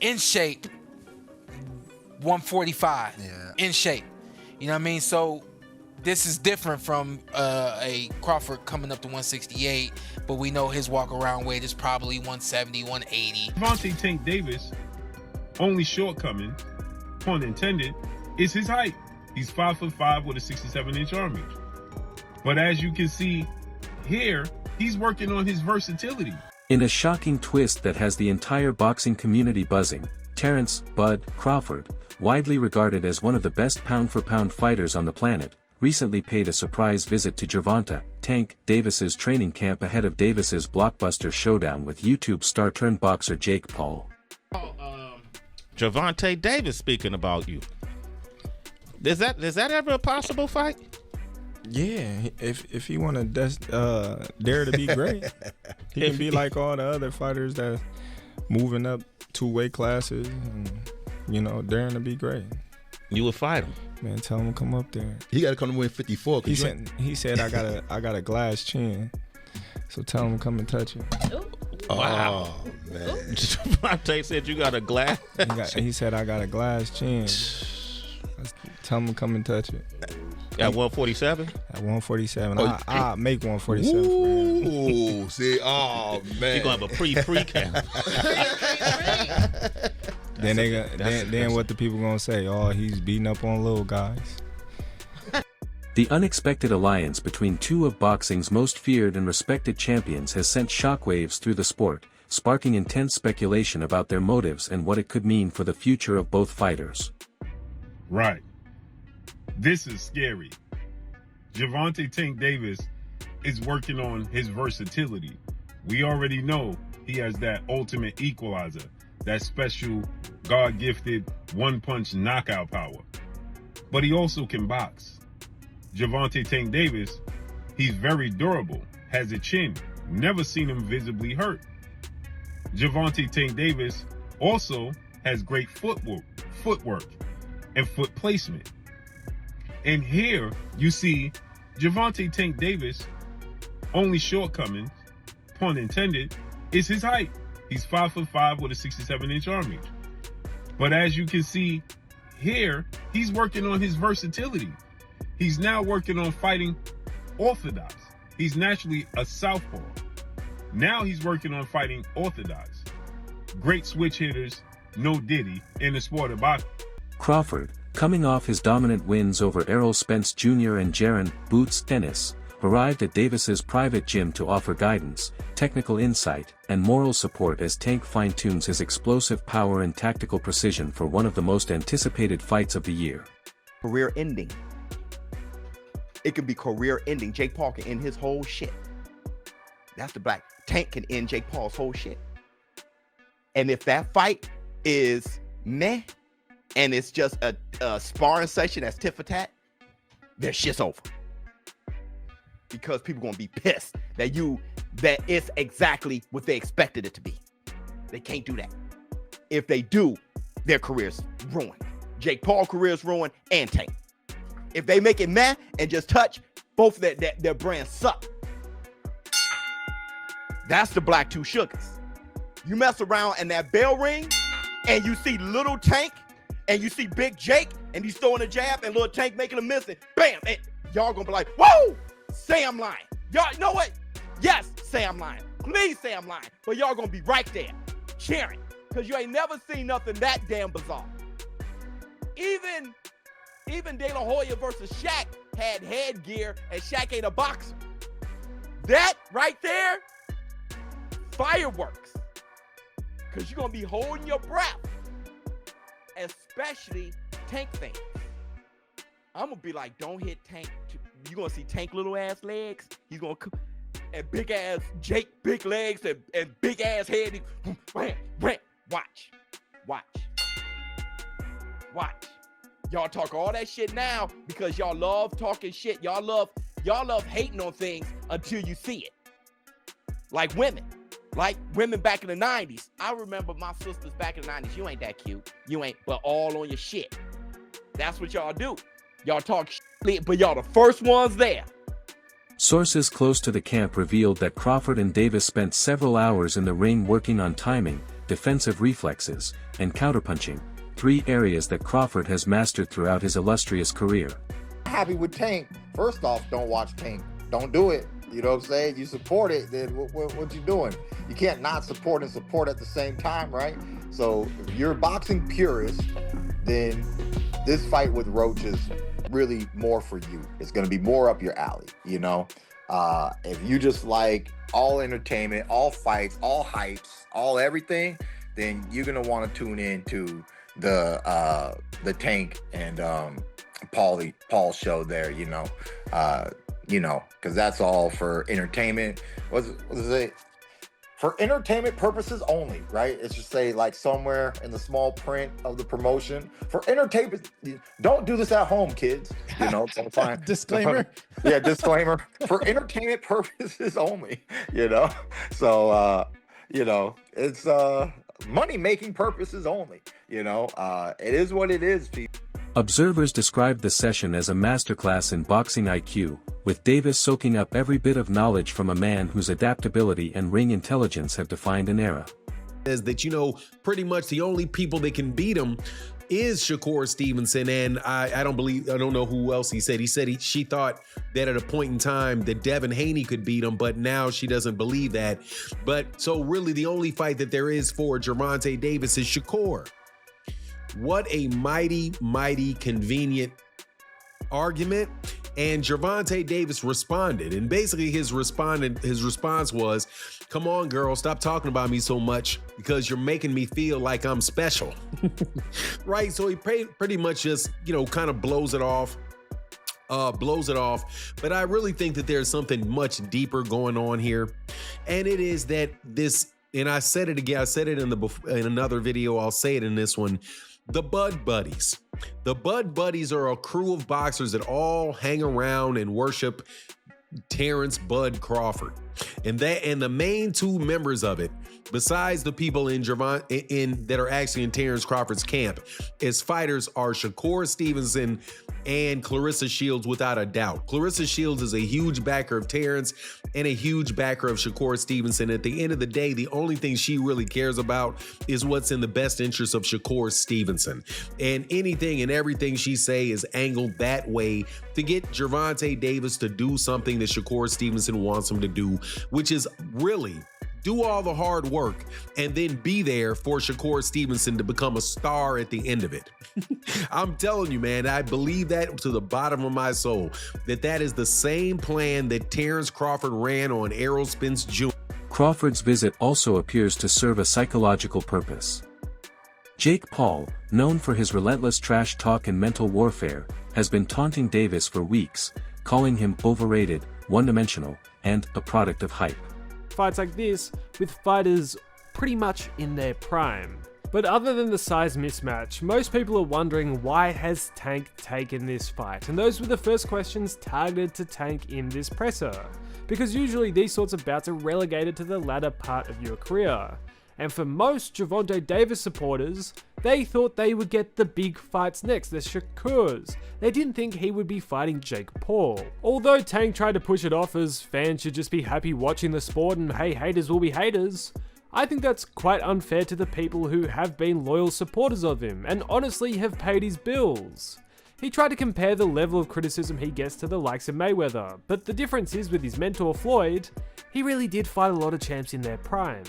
In shape, 145. Yeah. In shape. You know what I mean? So this is different from a Crawford coming up to 168, but we know his walk around weight is probably 170, 180. Gervonta Tank Davis' only shortcoming, pun intended, is his height. He's 5'5" with a 67-inch arm reach. But as you can see here, he's working on his versatility. In a shocking twist that has the entire boxing community buzzing, Terence "Bud" Crawford, widely regarded as one of the best pound-for-pound fighters on the planet, recently paid a surprise visit to Gervonta Tank Davis's training camp ahead of Davis's blockbuster showdown with YouTube star-turned-boxer Jake Paul. Gervonta Davis speaking about you. Is that ever a possible fight? Yeah, if he want to dare to be great, he can be like all the other fighters that moving up 2 weight classes and, daring to be great. You would fight him. Man, tell him to come up there. He got to come to win 54. He said I got a glass chin, so tell him to come and touch it. Wow. Oh, man. Gervonta said you got a glass. He said I got a glass chin. Tell him to come and touch it. At 147? At 147. I'll make 147 for him. Ooh, see, oh, man. You're going to have a pre-camp. Then what the people going to say? Oh, he's beating up on little guys. The unexpected alliance between two of boxing's most feared and respected champions has sent shockwaves through the sport, sparking intense speculation about their motives and what it could mean for the future of both fighters. Right. This is scary. Gervonta Tank Davis is working on his versatility. We already know he has that ultimate equalizer, that special God-gifted one-punch knockout power. But he also can box. Gervonta Tank Davis, he's very durable, has a chin, never seen him visibly hurt. Gervonta Tank Davis also has great footwork and foot placement. And here you see Gervonta Tank Davis' only shortcoming, pun intended, is his height. He's 5'5" with a 67-inch arm reach. But as you can see here, he's working on his versatility. He's now working on fighting orthodox. He's naturally a southpaw. Now he's working on fighting orthodox. Great switch hitters, no diddy in the sport of boxing. Crawford, coming off his dominant wins over Errol Spence Jr. and Jaron "Boots" Dennis, arrived at Davis's private gym to offer guidance, technical insight, and moral support as Tank fine-tunes his explosive power and tactical precision for one of the most anticipated fights of the year. Career ending. It could be career ending. Jake Paul can end his whole shit. That's the black. Tank can end Jake Paul's whole shit. And if that fight is meh, and it's just a sparring session that's tit for tat, their shit's over. Because people gonna be pissed that it's exactly what they expected it to be. They can't do that. If they do, their career's ruined. Jake Paul's career's ruined, and Tank. If they make it meh and just touch, both their brands suck. That's the black two sugars. You mess around in that bell ring, and you see little Tank, and you see Big Jake, and he's throwing a jab, and little Tank making a miss, and bam! And y'all gonna be like, whoa! Say I'm lying. Y'all know what? Yes, say I'm lying. Please say I'm lying. But y'all gonna be right there, cheering, because you ain't never seen nothing that damn bizarre. Even De La Hoya versus Shaq had headgear, and Shaq ain't a boxer. That right there, fireworks. Because you're going to be holding your breath, especially Tank fans. I'm going to be like, don't hit Tank. You're going to see Tank little ass legs. He's going to, and big ass Jake, big legs, and big ass head. Watch. Y'all talk all that shit now because y'all love talking shit. Y'all love hating on things until you see it. Like women back in the 90s. I remember my sisters back in the 90s. You ain't that cute. You ain't, but all on your shit. That's what y'all do. Y'all talk shit, but y'all the first ones there. Sources close to the camp revealed that Crawford and Davis spent several hours in the ring working on timing, defensive reflexes, and counterpunching, 3 areas that Crawford has mastered throughout his illustrious career. Happy with Tank. First off, don't watch Tank. Don't do it. You know what I'm saying? You support it, then what you doing? You can't not support and support at the same time, right? So if you're a boxing purist, then this fight with Roach is really more for you. It's going to be more up your alley, you know? If you just like all entertainment, all fights, all hypes, all everything, then you're going to want to tune in to the Tank and Paul show there, you know, because that's all for entertainment. What is it? For entertainment purposes only, right? It's just say like somewhere in the small print of the promotion. For entertainment, don't do this at home, kids. You know, sometimes Disclaimer. Yeah, disclaimer. For entertainment purposes only. You know, so it's money-making purposes only. You know, it is what it is, people. Observers described the session as a masterclass in boxing IQ, with Davis soaking up every bit of knowledge from a man whose adaptability and ring intelligence have defined an era. Is that, you know, pretty much the only people that can beat him is Shakur Stevenson, and I don't know who else he said. He said she thought that at a point in time that Devin Haney could beat him, but now she doesn't believe that. But so really the only fight that there is for Gervonta Davis is Shakur. What a mighty, mighty convenient argument. And Gervonta Davis responded. And basically his response was, come on, girl, stop talking about me so much because you're making me feel like I'm special. Right? So he pretty much just, you know, kind of blows it off. But I really think that there's something much deeper going on here. And it is that this, and I said it again, I said it in another video, I'll say it in this one. The Bud Buddies. The Bud Buddies are a crew of boxers that all hang around and worship Terence Bud Crawford. And the main 2 members of it, besides the people that are actually in Terence Crawford's camp, as fighters are Shakur Stevenson and Clarissa Shields, without a doubt. Clarissa Shields is a huge backer of Terence and a huge backer of Shakur Stevenson. At the end of the day, the only thing she really cares about is what's in the best interest of Shakur Stevenson. And anything and everything she say is angled that way to get Gervonta Davis to do something that Shakur Stevenson wants him to do, which is really do all the hard work and then be there for Shakur Stevenson to become a star at the end of it. I'm telling you, man, I believe that to the bottom of my soul, that is the same plan that Terence Crawford ran on Errol Spence Jr. Crawford's visit also appears to serve a psychological purpose. Jake Paul, known for his relentless trash talk and mental warfare, has been taunting Davis for weeks, calling him overrated, one-dimensional, and a product of hype. Fights like this with fighters pretty much in their prime. But other than the size mismatch, most people are wondering why has Tank taken this fight, and those were the first questions targeted to Tank in this presser, because usually these sorts of bouts are relegated to the latter part of your career. And for most Gervonta Davis supporters, they thought they would get the big fights next, the Shakurs. They didn't think he would be fighting Jake Paul. Although Tank tried to push it off as fans should just be happy watching the sport and hey, haters will be haters, I think that's quite unfair to the people who have been loyal supporters of him and honestly have paid his bills. He tried to compare the level of criticism he gets to the likes of Mayweather, but the difference is with his mentor Floyd, he really did fight a lot of champs in their prime.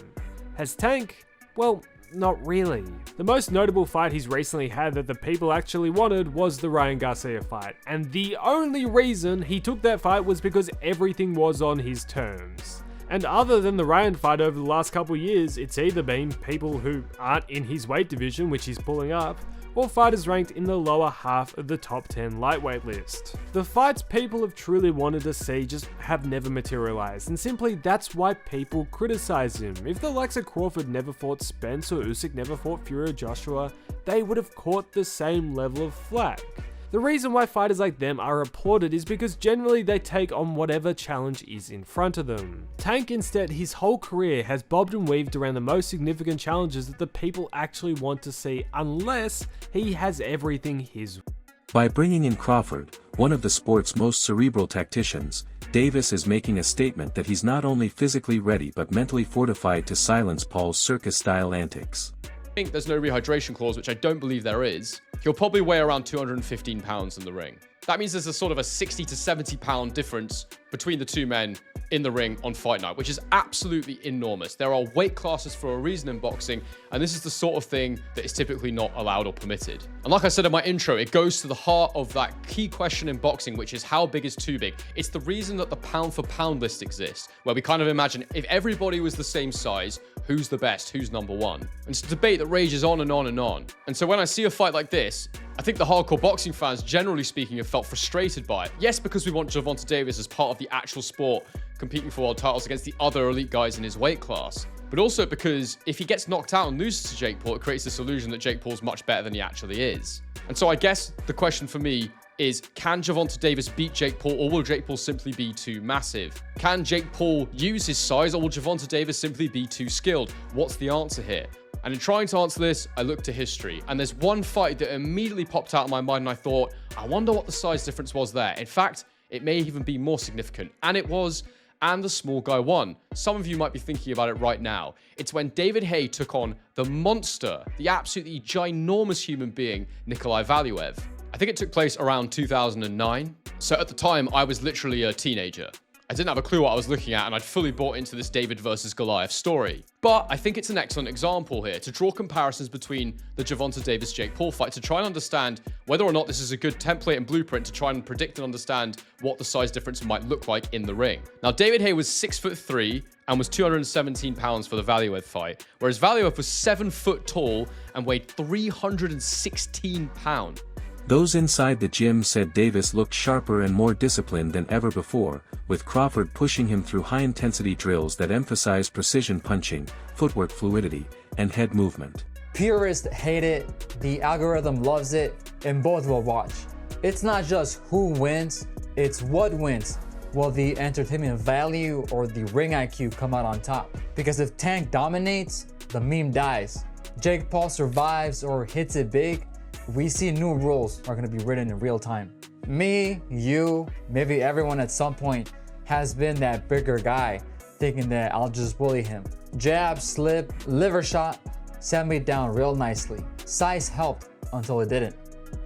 Has Tank? Well, not really. The most notable fight he's recently had that the people actually wanted was the Ryan Garcia fight, and the only reason he took that fight was because everything was on his terms. And other than the Ryan fight over the last couple years, it's either been people who aren't in his weight division, which he's pulling up, or fighters ranked in the lower half of the top 10 lightweight list. The fights people have truly wanted to see just have never materialized, and simply that's why people criticize him. If the likes of Crawford never fought Spence or Usyk never fought Fury or Joshua, they would have caught the same level of flack. The reason why fighters like them are applauded is because generally they take on whatever challenge is in front of them. Tank instead, his whole career has bobbed and weaved around the most significant challenges that the people actually want to see, unless he has everything his way. By bringing in Crawford, one of the sport's most cerebral tacticians, Davis is making a statement that he's not only physically ready but mentally fortified to silence Paul's circus-style antics. I think there's no rehydration clause, which I don't believe there is. He'll probably weigh around 215 pounds in the ring. That means there's a sort of a 60 to 70 pound difference between the two men in the ring on fight night, which is absolutely enormous. There are weight classes for a reason in boxing, and this is the sort of thing that is typically not allowed or permitted. And like I said in my intro, it goes to the heart of that key question in boxing, which is how big is too big? It's the reason that the pound for pound list exists, where we kind of imagine if everybody was the same size, who's the best, who's number one? And it's a debate that rages on and on and on. And so when I see a fight like this, I think the hardcore boxing fans, generally speaking, have felt frustrated by it. Yes, because we want Gervonta Davis as part of the actual sport, competing for world titles against the other elite guys in his weight class. But also because if he gets knocked out and loses to Jake Paul, it creates this illusion that Jake Paul's much better than he actually is. And so I guess the question for me is, can Gervonta Davis beat Jake Paul, or will Jake Paul simply be too massive? Can Jake Paul use his size, or will Gervonta Davis simply be too skilled? What's the answer here? And in trying to answer this, I looked to history. And there's one fight that immediately popped out of my mind, and I thought, I wonder what the size difference was there. In fact, it may even be more significant. And it was, and the small guy won. Some of you might be thinking about it right now. It's when David Haye took on the monster, the absolutely ginormous human being, Nikolai Valuev. I think it took place around 2009. So at the time, I was literally a teenager. I didn't have a clue what I was looking at, and I'd fully bought into this David versus Goliath story. But I think it's an excellent example here to draw comparisons between the Gervonta Davis-Jake Paul fight to try and understand whether or not this is a good template and blueprint to try and predict and understand what the size difference might look like in the ring. Now, David Haye was 6'3" and was 217 pounds for the Valuev fight, whereas Valuev was 7 foot tall and weighed 316 pounds. Those inside the gym said Davis looked sharper and more disciplined than ever before, with Crawford pushing him through high-intensity drills that emphasized precision punching, footwork fluidity, and head movement. Purists hate it, the algorithm loves it, and both will watch. It's not just who wins, it's what wins. Will the entertainment value or the ring IQ come out on top? Because if Tank dominates, the meme dies. Jake Paul survives or hits it big, we see new rules are going to be written in real time. Me, you, maybe everyone at some point has been that bigger guy thinking that I'll just bully him. Jab, slip, liver shot, sent me down real nicely. Size helped until it didn't.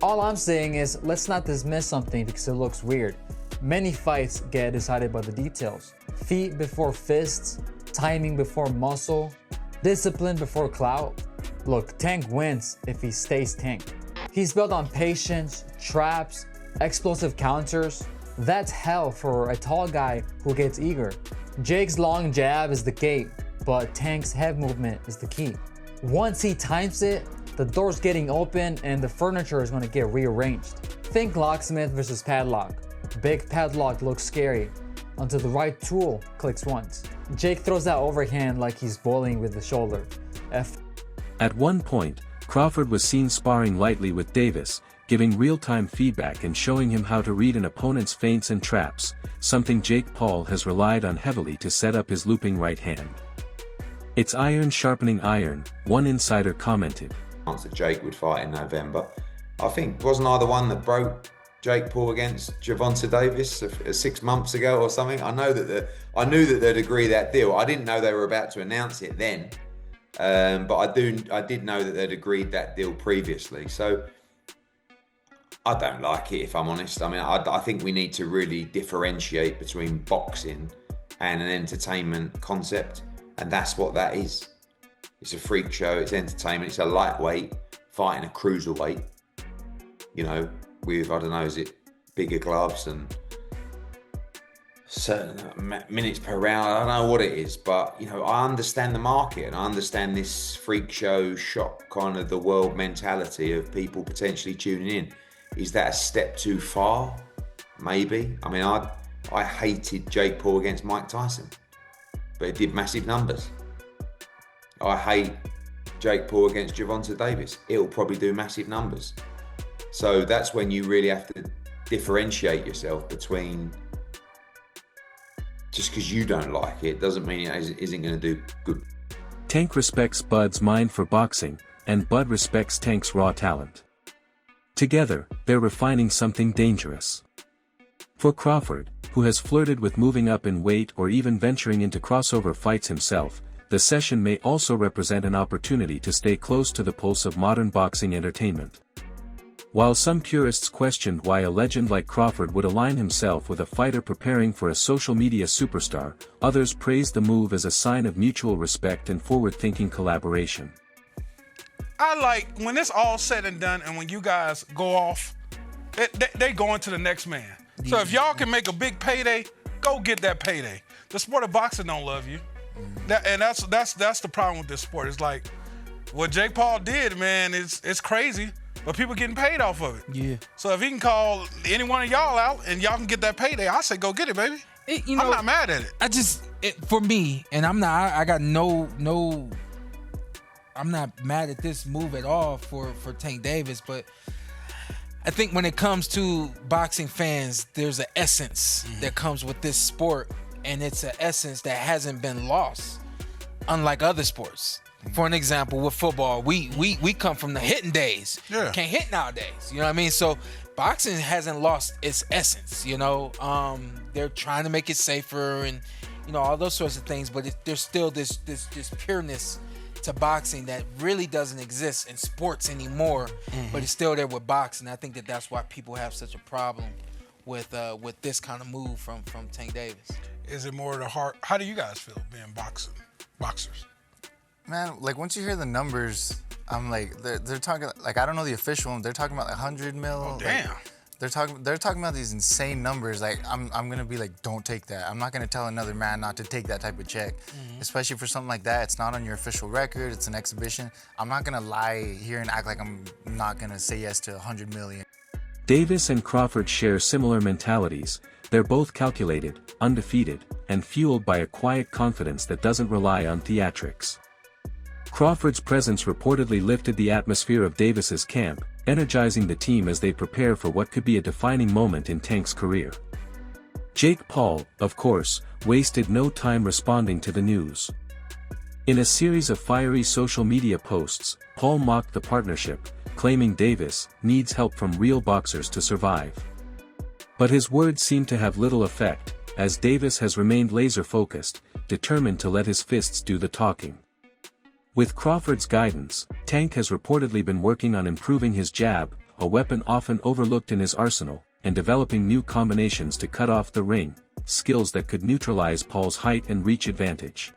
All I'm saying is let's not dismiss something because it looks weird. Many fights get decided by the details. Feet before fists, timing before muscle, discipline before clout. Look, Tank wins if he stays Tank. He's built on patience, traps, explosive counters. That's hell for a tall guy who gets eager. Jake's long jab is the gate, but Tank's head movement is the key. Once he times it, the door's getting open and the furniture is going to get rearranged. Think locksmith versus padlock. Big padlock looks scary until the right tool clicks once. Jake throws that overhand like he's bowling with the shoulder. At one point, Crawford was seen sparring lightly with Davis, giving real-time feedback and showing him how to read an opponent's feints and traps, something Jake Paul has relied on heavily to set up his looping right hand. It's iron sharpening iron, one insider commented. That Jake would fight in November. I think, wasn't I the one that broke Jake Paul against Gervonta Davis 6 months ago or something? I knew that they'd agree that deal. I didn't know they were about to announce it then. But I did know that they'd agreed that deal previously. So I don't like it, if I'm honest. I mean, I think we need to really differentiate between boxing and an entertainment concept. And that's what that is. It's a freak show, it's entertainment, it's a lightweight fighting a cruiserweight. You know, with, I don't know, is it bigger gloves and certain minutes per round? I don't know what it is, but, you know, I understand the market and I understand this freak show shock kind of the world mentality of people potentially tuning in. Is that a step too far? Maybe. I mean, I hated Jake Paul against Mike Tyson, but it did massive numbers. I hate Jake Paul against Gervonta Davis. It'll probably do massive numbers. So that's when you really have to differentiate yourself between, just because you don't like it doesn't mean it isn't going to do good. Tank respects Bud's mind for boxing, and Bud respects Tank's raw talent. Together, they're refining something dangerous. For Crawford, who has flirted with moving up in weight or even venturing into crossover fights himself, the session may also represent an opportunity to stay close to the pulse of modern boxing entertainment. While some purists questioned why a legend like Crawford would align himself with a fighter preparing for a social media superstar, others praised the move as a sign of mutual respect and forward-thinking collaboration. I like when it's all said and done and when you guys go off, they going to the next man. So if y'all can make a big payday, go get that payday. The sport of boxing don't love you. That's the problem with this sport. It's like what Jake Paul did, man, it's crazy. But people getting paid off of it. Yeah. So if he can call any one of y'all out and y'all can get that payday, I say go get it, baby. I'm not mad at it. For me, and I'm not mad at this move at all for Tank Davis, but I think when it comes to boxing fans, there's an essence that comes with this sport, and it's an essence that hasn't been lost, unlike other sports. For an example, with football, we come from the hitting days. Yeah. Can't hit nowadays. You know what I mean? So boxing hasn't lost its essence. You know, they're trying to make it safer and all those sorts of things. But there's still this pureness to boxing that really doesn't exist in sports anymore. But it's still there with boxing. I think that's why people have such a problem with this kind of move from Tank Davis. Is it more the heart? How do you guys feel being boxers? Man, like once you hear the numbers, I'm like, they're talking like I don't know the official one. They're talking about like 100 mil. Oh damn. Like, they're talking about these insane numbers. Like I'm gonna be like, don't take that. I'm not gonna tell another man not to take that type of check, especially for something like that. It's not on your official record. It's an exhibition. I'm not gonna lie here and act like I'm not gonna say yes to 100 million. Davis and Crawford share similar mentalities. They're both calculated, undefeated, and fueled by a quiet confidence that doesn't rely on theatrics. Crawford's presence reportedly lifted the atmosphere of Davis's camp, energizing the team as they prepare for what could be a defining moment in Tank's career. Jake Paul, of course, wasted no time responding to the news. In a series of fiery social media posts, Paul mocked the partnership, claiming Davis needs help from real boxers to survive. But his words seemed to have little effect, as Davis has remained laser-focused, determined to let his fists do the talking. With Crawford's guidance, Tank has reportedly been working on improving his jab, a weapon often overlooked in his arsenal, and developing new combinations to cut off the ring, skills that could neutralize Paul's height and reach advantage.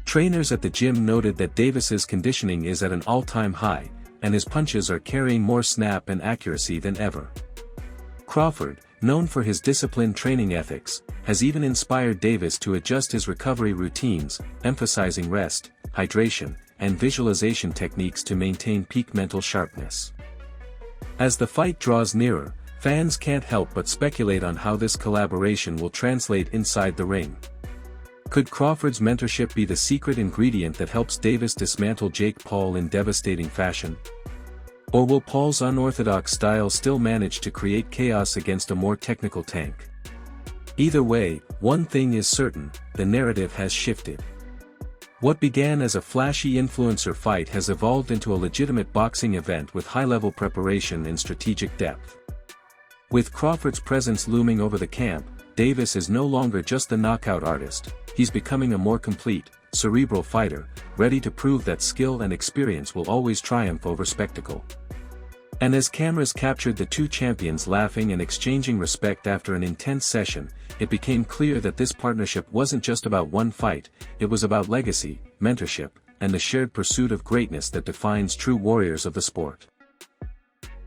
Trainers at the gym noted that Davis's conditioning is at an all-time high, and his punches are carrying more snap and accuracy than ever. Crawford, known for his disciplined training ethics, has even inspired Davis to adjust his recovery routines, emphasizing rest, hydration, and visualization techniques to maintain peak mental sharpness. As the fight draws nearer, fans can't help but speculate on how this collaboration will translate inside the ring. Could Crawford's mentorship be the secret ingredient that helps Davis dismantle Jake Paul in devastating fashion? Or will Paul's unorthodox style still manage to create chaos against a more technical Tank? Either way, one thing is certain, the narrative has shifted. What began as a flashy influencer fight has evolved into a legitimate boxing event with high-level preparation and strategic depth. With Crawford's presence looming over the camp, Davis is no longer just the knockout artist, he's becoming a more complete, cerebral fighter, ready to prove that skill and experience will always triumph over spectacle. And as cameras captured the two champions laughing and exchanging respect after an intense session, it became clear that this partnership wasn't just about one fight, it was about legacy, mentorship, and the shared pursuit of greatness that defines true warriors of the sport.